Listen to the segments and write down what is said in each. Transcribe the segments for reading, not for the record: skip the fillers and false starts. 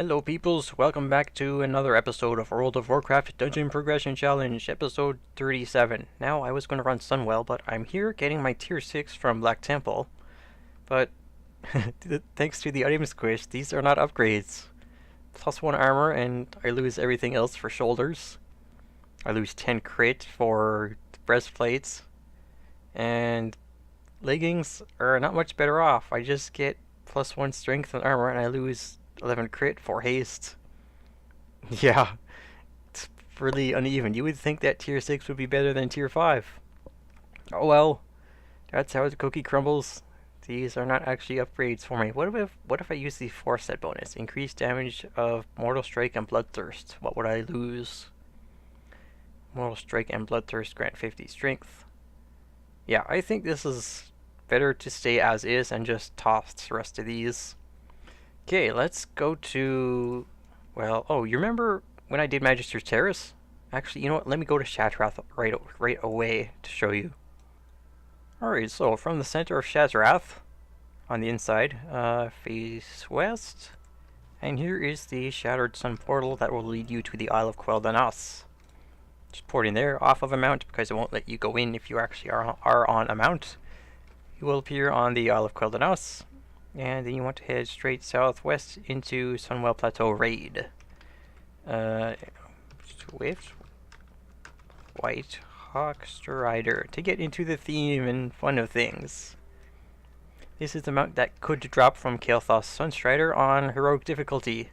Hello peoples, welcome back to another episode of World of Warcraft Dungeon Progression Challenge, episode 37. Now, I was going to run Sunwell, but I'm here getting my tier 6 from Black Temple. But, thanks to the item squish, these are not upgrades. Plus 1 armor, and I lose everything else for shoulders. I lose 10 crit for breastplates. And leggings are not much better off. I just get plus 1 strength and armor, and I lose 11 crit for haste. Yeah, it's really uneven. You would think that tier 6 would be better than tier 5. Oh well, that's how the cookie crumbles. These are not actually upgrades for me. What if I use the 4-set bonus? Increased damage of Mortal Strike and Bloodthirst. What would I lose? Mortal Strike and Bloodthirst grant 50 strength. Yeah, I think this is better to stay as is and just toss the rest of these. Okay, let's go to, well, oh, you remember when I did Magister's Terrace? Actually, you know what, let me go to Shattrath right away to show you. Alright, so from the center of Shattrath, on the inside, face west, and here is the Shattered Sun portal that will lead you to the Isle of Quel'Danas. Just port in there, off of a mount, because it won't let you go in if you actually are on a mount. You will appear on the Isle of Quel'Danas. And then you want to head straight southwest into Sunwell Plateau Raid. Swift White Hawk Strider to get into the theme and fun of things. This is the mount that could drop from Kael'thas Sunstrider on heroic difficulty.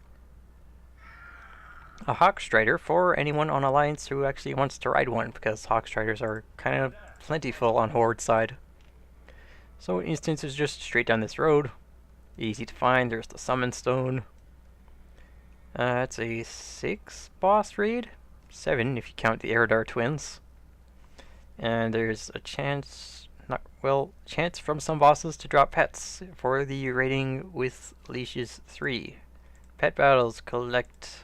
A Hawk Strider for anyone on Alliance who actually wants to ride one, because Hawk Striders are kind of plentiful on Horde side. So instance is just straight down this road. Easy to find. There's the Summon Stone. It's a 6 boss raid. 7 if you count the Eredar twins. And there's a chance, chance from some bosses to drop pets for the raiding with leashes 3. Pet battles collect.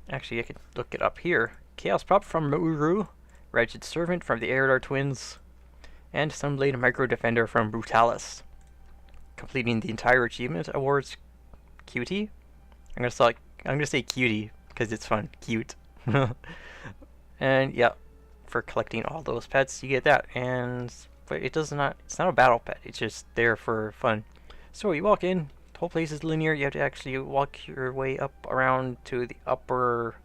Actually, I could look it up here. Chaos Prop from Uru. Wretched Servant from the Eredar twins. And Sunblade Micro Defender from Brutalis. Completing the entire achievement awards cutie. I'm gonna say cutie because it's fun. Cute. And yeah, for collecting all those pets you get that. But it's not a battle pet, it's just there for fun. So you walk in, the whole place is linear. You have to actually walk your way up around to the upper,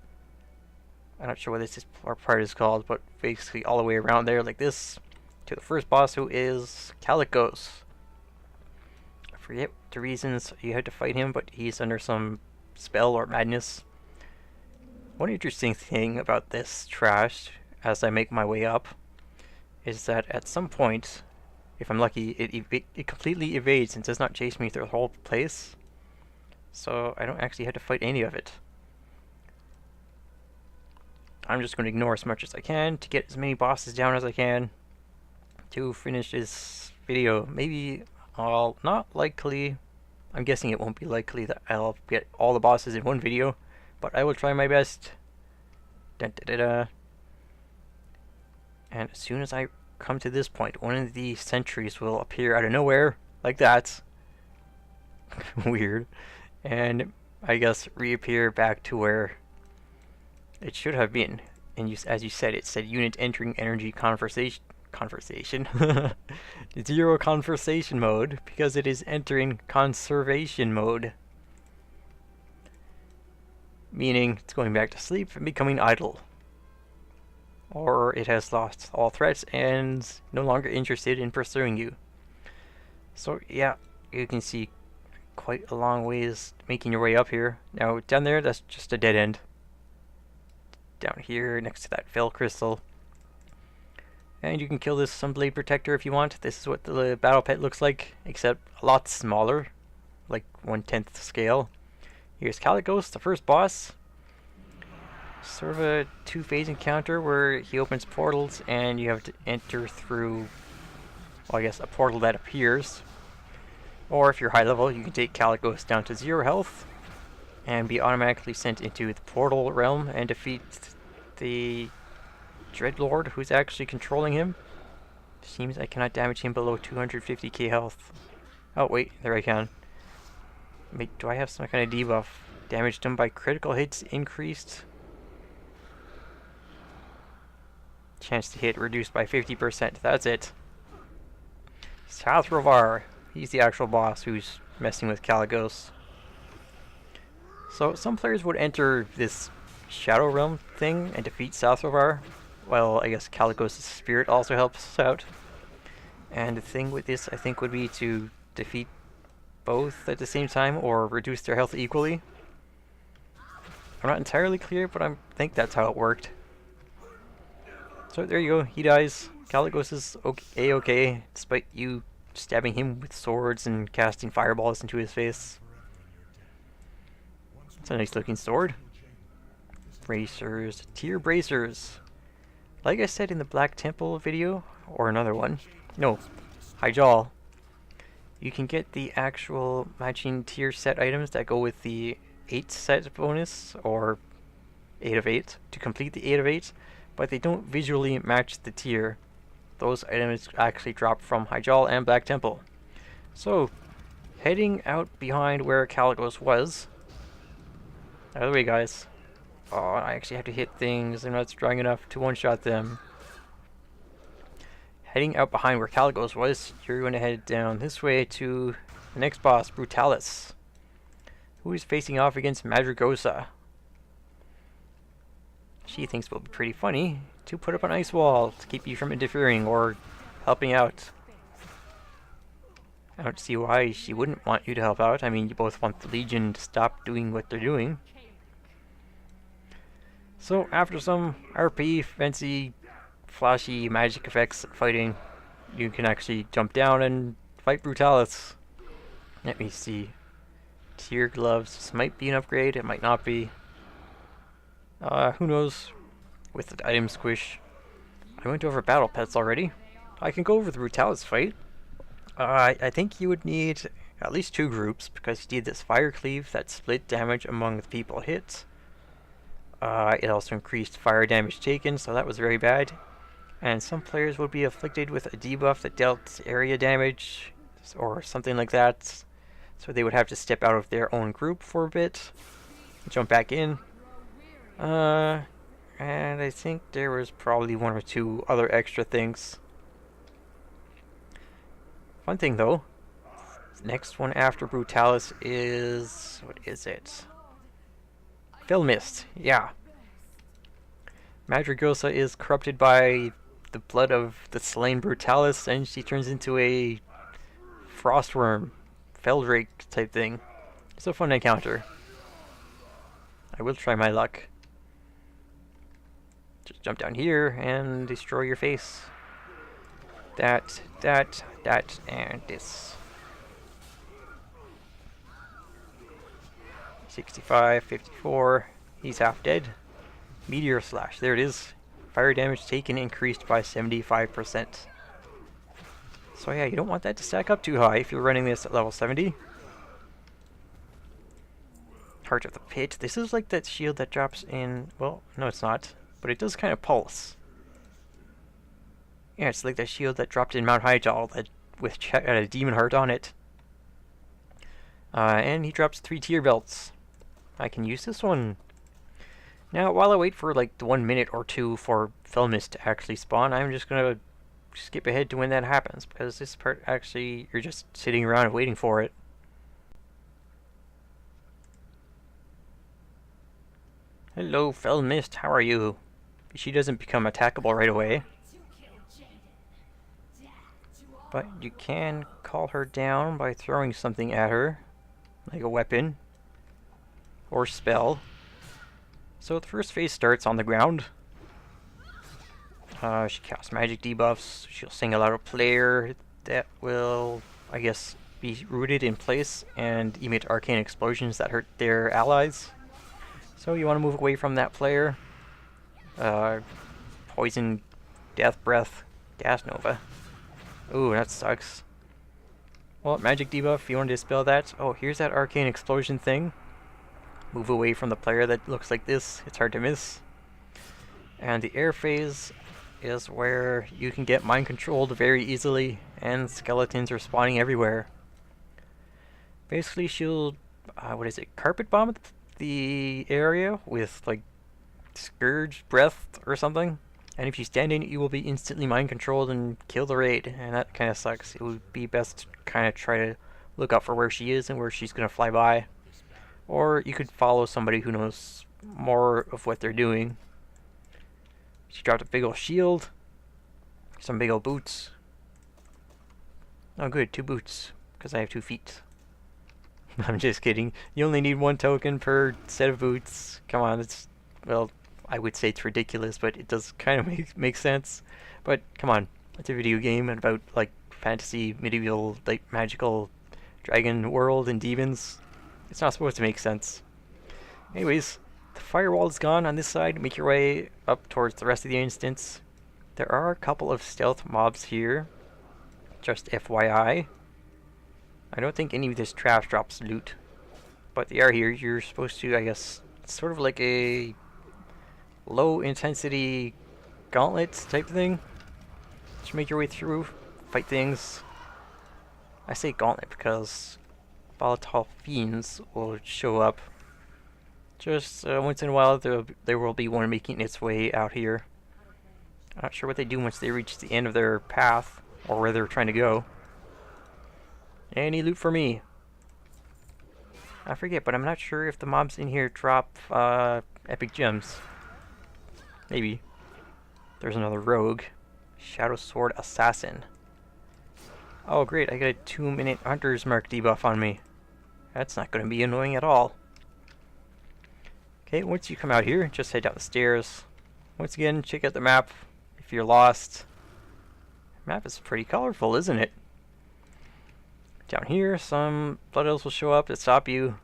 I'm not sure what this part is called, but basically all the way around there like this to the first boss, who is Calicos. I forget the reasons you had to fight him, but he's under some spell or madness. One interesting thing about this trash, as I make my way up, is that at some point, if I'm lucky, it completely evades and does not chase me through the whole place. So I don't actually have to fight any of it. I'm just going to ignore as much as I can to get as many bosses down as I can to finish this video. Maybe not likely, I'm guessing it won't be likely that I'll get all the bosses in one video, but I will try my best. Dun, da, da, da. And as soon as I come to this point, one of the sentries will appear out of nowhere, like that. Weird. And I guess reappear back to where it should have been. And as you said, it said unit entering energy conversation. Zero conversation mode, because it is entering conservation mode, meaning it's going back to sleep and becoming idle, or it has lost all threats and no longer interested in pursuing you. So yeah, you can see quite a long ways making your way up here. Now down there, that's just a dead end. Down here next to that Fel Crystal. And you can kill this Sunblade Protector if you want. This is what the battle pet looks like, except a lot smaller, like 1/10 scale. Here's Calicos, the first boss. Sort of a 2-phase encounter where he opens portals and you have to enter through, well, I guess a portal that appears. Or if you're high level, you can take Calicos down to 0 health and be automatically sent into the portal realm and defeat the Dreadlord who's actually controlling him. Seems I cannot damage him below 250k health. Oh wait, there I can. Do I have some kind of debuff? Damage done by critical hits increased. Chance to hit reduced by 50%. That's it. Sathrovar. He's the actual boss who's messing with Caligos. So some players would enter this Shadow Realm thing and defeat Sathrovar. Well, I guess Caligos' spirit also helps out. And the thing with this, I think, would be to defeat both at the same time or reduce their health equally. I'm not entirely clear, but I think that's how it worked. So there you go, he dies. Caligos is okay, despite you stabbing him with swords and casting fireballs into his face. It's a nice looking sword. Bracers, tier bracers. Like I said in the Black Temple video, or another one, no, Hyjal, you can get the actual matching tier set items that go with the 8 set bonus, or 8 of 8, to complete the 8 of 8, but they don't visually match the tier. Those items actually drop from Hyjal and Black Temple. So, heading out behind where Caligos was. Out of the way, guys. Oh, I actually have to hit things. I'm not strong enough to one-shot them. Heading out behind where Caligos was, you're going to head down this way to the next boss, Brutalis, who is facing off against Madrigosa. She thinks it will be pretty funny to put up an ice wall to keep you from interfering or helping out. I don't see why she wouldn't want you to help out. I mean, you both want the Legion to stop doing what they're doing. So, after some RP, fancy, flashy magic effects fighting, you can actually jump down and fight Brutalis. Let me see. Tier gloves. This might be an upgrade, it might not be. Who knows? With the item squish. I went over battle pets already. I can go over the Brutalis fight. I think you would need at least 2 groups, because you need this fire cleave that split damage among the people hit. It also increased fire damage taken, so that was very bad. And some players would be afflicted with a debuff that dealt area damage, or something like that. So they would have to step out of their own group for a bit, jump back in. And I think there was probably 1 or 2 other extra things. Fun thing though, the next one after Brutalis is... what is it? Felmist, yeah. Madrigosa is corrupted by the blood of the slain Brutalis, and she turns into a frostworm, Feldrake type thing. It's a fun encounter. I will try my luck. Just jump down here and destroy your face. That, and this. 65, 54. He's half dead. Meteor Slash. There it is. Fire damage taken increased by 75%. So yeah, you don't want that to stack up too high if you're running this at level 70. Heart of the Pit. This is like that shield that drops in... well, no it's not. But it does kind of pulse. Yeah, it's like that shield that dropped in Mount Hyjal that with a demon heart on it. And he drops 3 tier belts. I can use this one. Now, while I wait for like the 1 minute or 2 for Felmist to actually spawn, I'm just gonna skip ahead to when that happens, because this part actually, you're just sitting around and waiting for it. Hello, Felmist, how are you? She doesn't become attackable right away. But you can call her down by throwing something at her, like a weapon or spell. So the first phase starts on the ground. She casts magic debuffs. She'll single out a player that will, I guess, be rooted in place and emit arcane explosions that hurt their allies. So you want to move away from that player. Poison, Death Breath, Gas Nova. Ooh, that sucks. Well, magic debuff, you want to dispel that? Oh, here's that arcane explosion thing. Move away from the player that looks like this. It's hard to miss. And the air phase is where you can get mind controlled very easily, and skeletons are spawning everywhere. Basically, she'll what is it? Carpet bomb the area with like Scourge Breath or something. And if you stand in it, you will be instantly mind controlled and kill the raid, and that kind of sucks. It would be best to kind of try to look out for where she is and where she's gonna fly by. Or you could follow somebody who knows more of what they're doing. She dropped a big old shield, some big old boots. Oh good, 2 boots, because I have 2 feet. I'm just kidding. You only need 1 token per set of boots. Come on, it's, well, I would say it's ridiculous, but it does kind of make sense. But come on, it's a video game about like fantasy, medieval, like magical dragon world and demons. It's not supposed to make sense. Anyways, the firewall is gone on this side. Make your way up towards the rest of the instance. There are a couple of stealth mobs here. Just FYI. I don't think any of this trash drops loot. But they are here. You're supposed to, I guess, sort of like a low intensity gauntlet type thing. Just make your way through, fight things. I say gauntlet because volatile fiends will show up. Just once in a while there will be one making its way out here. I'm not sure what they do once they reach the end of their path, or where they're trying to go. Any loot for me? I forget, but I'm not sure if the mobs in here drop epic gems. Maybe. There's another rogue. Shadow Sword Assassin. Oh great, I got a 2-minute Hunter's Mark debuff on me. That's not going to be annoying at all. Okay, once you come out here, just head down the stairs. Once again, check out the map if you're lost. The map is pretty colorful, isn't it? Down here, some blood elves will show up to stop you.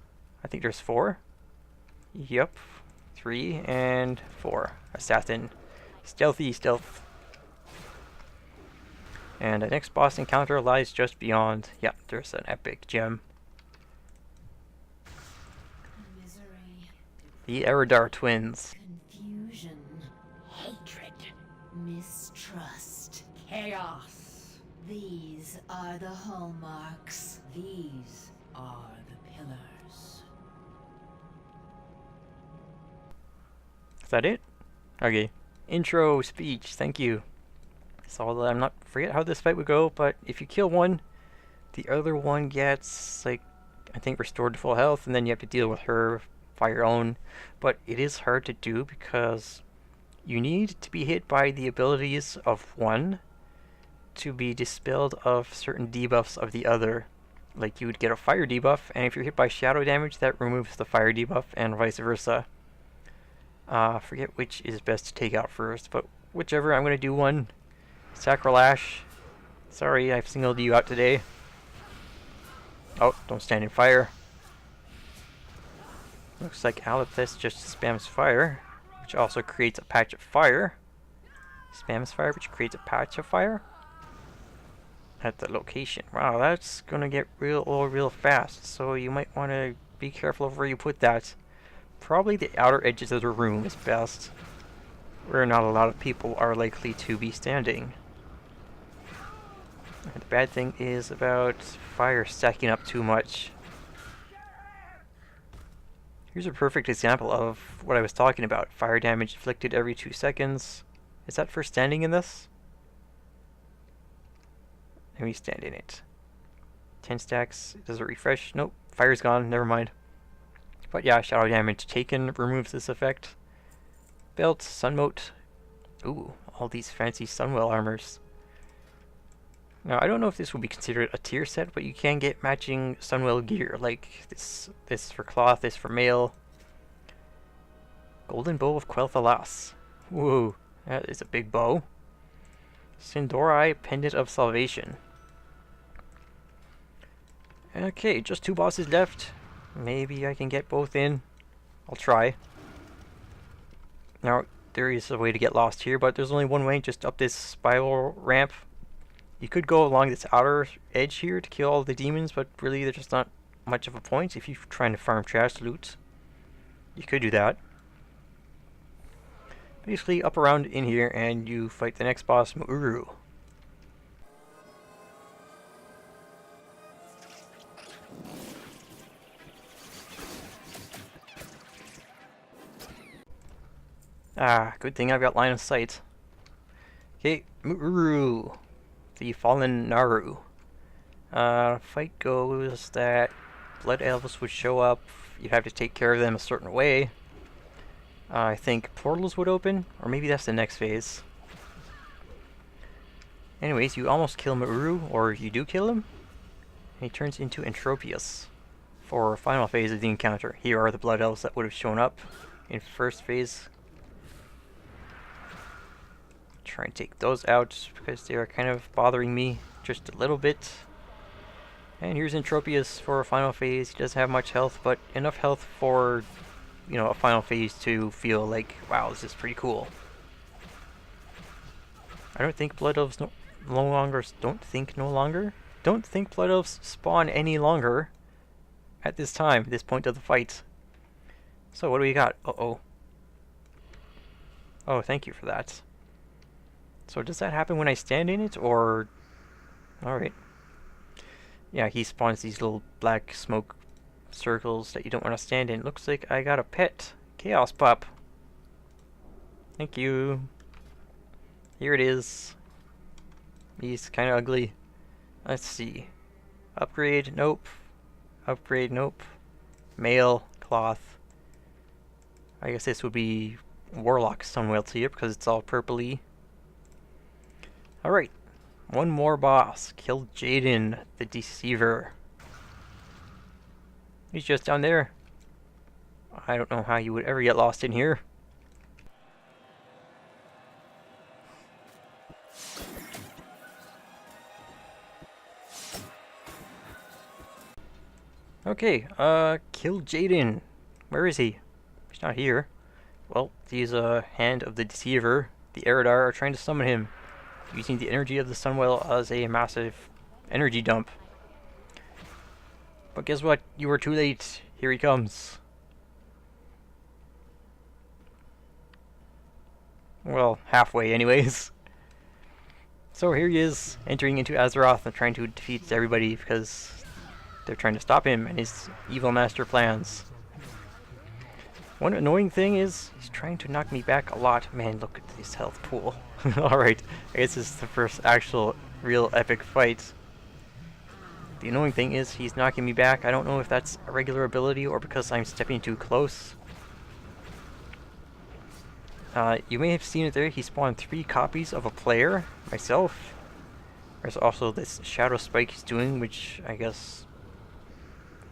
I think there's 4. Yep. 3 and 4. Assassin. Stealthy stealth. And the next boss encounter lies just beyond. Yeah, there's an epic gem. Misery. The Eridar twins. Confusion. Hatred. Mistrust. Chaos. These are the hallmarks. These are the pillars. Is that it? Okay. Intro speech, thank you. So I'm not forget how this fight would go, but if you kill one, the other one gets like I think restored to full health, and then you have to deal with her by your own. But it is hard to do because you need to be hit by the abilities of one to be dispelled of certain debuffs of the other. Like you would get a fire debuff, and if you're hit by shadow damage, that removes the fire debuff, and vice versa. Forget which is best to take out first, but whichever, I'm going to do one. Sacrilash. Sorry, I've singled you out today. Oh, don't stand in fire. Looks like Alethis just spams fire, which also creates a patch of fire. Spams fire, which creates a patch of fire. At the location. Wow, that's going to get real fast, so you might want to be careful of where you put that. Probably the outer edges of the room is best, where not a lot of people are likely to be standing. And the bad thing is about fire stacking up too much. Here's a perfect example of what I was talking about. Fire damage inflicted every 2 seconds. Is that for standing in this? Let me stand in it. 10 stacks. Does it refresh? Nope. Fire's gone. Never mind. But yeah, shadow damage taken removes this effect. Belt, sun moat. Ooh, all these fancy Sunwell armors. Now, I don't know if this would be considered a tier set, but you can get matching Sunwell gear, like this for cloth, this for mail. Golden Bow of Quel'Thalas. Whoa, that is a big bow. Sindorai Pendant of Salvation. Okay, just 2 bosses left. Maybe I can get both in. I'll try. Now, there is a way to get lost here, but there's only one way, just up this spiral ramp. You could go along this outer edge here to kill all the demons, but really there's just not much of a point if you're trying to farm trash loot. You could do that. Basically, up around in here, and you fight the next boss, Mu'uru. Ah, good thing I've got line of sight. Okay, Muru, the fallen Naru. Fight goes that blood elves would show up. You'd have to take care of them a certain way. I think portals would open, or maybe that's the next phase. Anyways, you almost kill Muru, or you do kill him, and he turns into Entropius. For final phase of the encounter, here are the blood elves that would have shown up in first phase. Try and take those out because they are kind of bothering me just a little bit. And here's Entropius for a final phase. He doesn't have much health, but enough health for, you know, a final phase to feel like, wow, this is pretty cool. I don't think blood elves don't think blood elves spawn any longer at this time, this point of the fight. So what do we got? Uh-oh. Oh, thank you for that. So does that happen when I stand in it, or... Alright. Yeah, he spawns these little black smoke circles that you don't want to stand in. Looks like I got a pet. Chaos Pup. Thank you. Here it is. He's kind of ugly. Let's see. Upgrade, nope. Upgrade, nope. Male, cloth. I guess this would be Warlock Sunwell tier because it's all purpley. Alright. One more boss. Kil'jaeden, the Deceiver. He's just down there. I don't know how you would ever get lost in here. Okay, Kil'jaeden. Where is he? He's not here. Well, these Hand of the Deceiver, the Eridar, are trying to summon him, using the energy of the Sunwell as a massive energy dump. But guess what? You were too late. Here he comes. Well, halfway anyways. So here he is, entering into Azeroth and trying to defeat everybody because they're trying to stop him and his evil master plans. One annoying thing is, he's trying to knock me back a lot. Man, look at this health pool. Alright, I guess this is the first actual real epic fight. The annoying thing is, he's knocking me back. I don't know if that's a regular ability or because I'm stepping too close. You may have seen it there, he spawned 3 copies of a player, myself. There's also this shadow spike he's doing, which I guess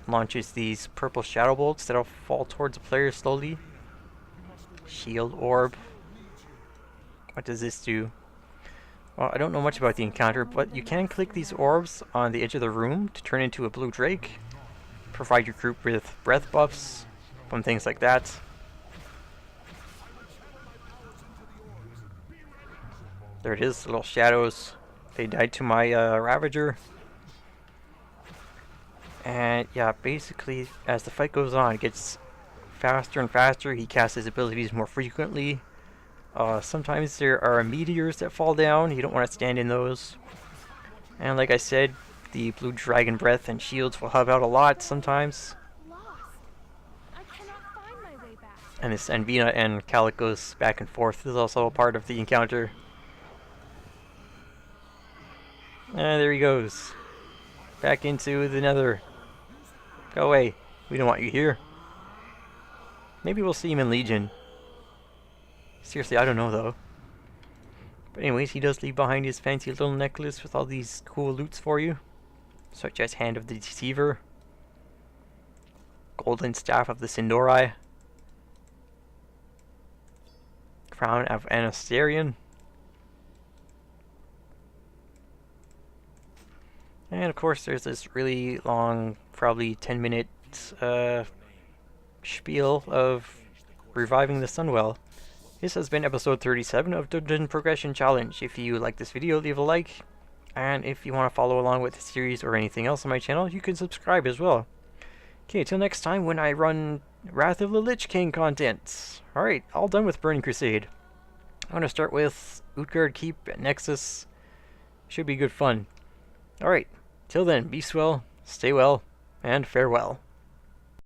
launches these purple shadow bolts that'll fall towards the player slowly. Shield orb. What does this do? Well, I don't know much about the encounter, but you can click these orbs on the edge of the room to turn into a blue drake. Provide your group with breath buffs, fun things like that. There it is, little shadows. They died to my Ravager. And yeah, basically, as the fight goes on, it gets faster and faster. He casts his abilities more frequently. Sometimes there are meteors that fall down. You don't want to stand in those. And like I said, the blue dragon breath and shields will help out a lot sometimes. And this Anvina and Calic goes back and forth. This is also a part of the encounter. And there he goes. Back into the nether. Go away. We don't want you here. Maybe we'll see him in Legion. Seriously, I don't know though. But anyways, he does leave behind his fancy little necklace with all these cool loots for you. Such as Hand of the Deceiver. Golden Staff of the Sindori. Crown of Anasterian. And of course there's this really long, probably 10-minute spiel of reviving the Sunwell. This has been episode 37 of Dungeon Progression Challenge. If you like this video, leave a like. And if you want to follow along with the series or anything else on my channel, you can subscribe as well. Okay, until next time when I run Wrath of the Lich King content. Alright, all done with Burning Crusade. I'm going to start with Utgard Keep and Nexus. Should be good fun. Alright, till then, be swell, stay well, and farewell.